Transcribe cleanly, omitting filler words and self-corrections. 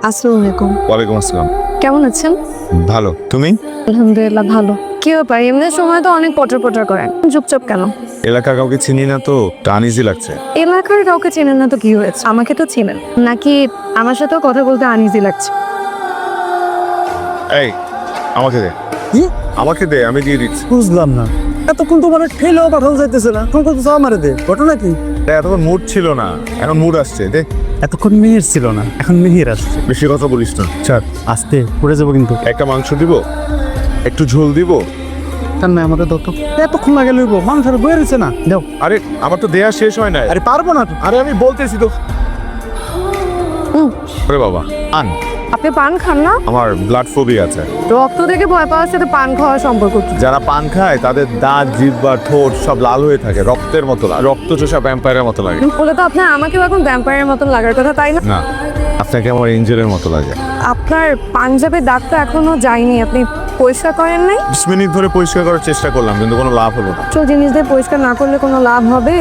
আসসালামু আলাইকুম। ওয়ালাইকুম আসসালাম। কেমন আছেন? ভালো, তুমি? আলহামদুলিল্লাহ ভালো। কি ব্যাপার, এমনি সময় তো অনেক পটর পটর করেন, চুপচাপ কেন? এলাকার কাউকে চিনি না তো আনইজি লাগছে। এলাকার কাউকে চেনেন না তো কি হয়েছে? আমাকে তো চেনেন, নাকি আমার সাথেও কথা বলতে আনইজি লাগছে? এই আমাকে দে, কি আমাকে দে, আমি দিয়ে দিচ্ছি। বুঝলাম না, এতক্ষণ তো মানে ঠেলেও পাঠানো যাইতেছে না, তুমি কত আমারে দে ঘটনা কি? এতক্ষণ মুড ছিল না, এখন মুড আসছে। দে, এতক্ষণ মিহির ছিল না, এখন মিহির আসছে। বেশি কথা বলিস না। স্যার আস্তে পড়ে যাবো কিন্তু। একটা মাংস দিব, একটু ঝোল দিব। তার না আমাকে দত্ত এতক্ষণ লাগে লইব, মানুষের বয়ে রয়েছে না, দাও। আরে আমার তো দেয়া শেষ হয় নাই। আরে পারবো না তো। আরে আমি বলতেছি তো। আরে বাবা, আন। আপনি পান খান না? আমার ব্লাড ফোবিয়া আছে। রক্ত থেকে ভয় পাওয়ার সাথে পান খাওয়ার সম্পর্ক কি? যারা পান খায় তাদের দাঁত, জিহ্বা, ঠোঁট সব লাল হয়ে থাকে, রক্তের মতো লাল, রক্ত চোষা ভ্যাম্পায়ারের মতো লাগে। বলে তো আপনার আমাকেও এখন ভ্যাম্পায়ারের মতন লাগার কথা, তাই না? না, আপনাকে আমার এঞ্জেলের মতো লাগে। আপনার পাঞ্জাবের দাগ তো এখনো যায়নি, আপনি পরিষ্কার করেন নাই? 20 মিনিট ধরে পরিষ্কার করার চেষ্টা করলাম কিন্তু কোনো লাভ হলো না। তো জিনিস দিয়ে পরিষ্কার না করলে কোনো লাভ হবে?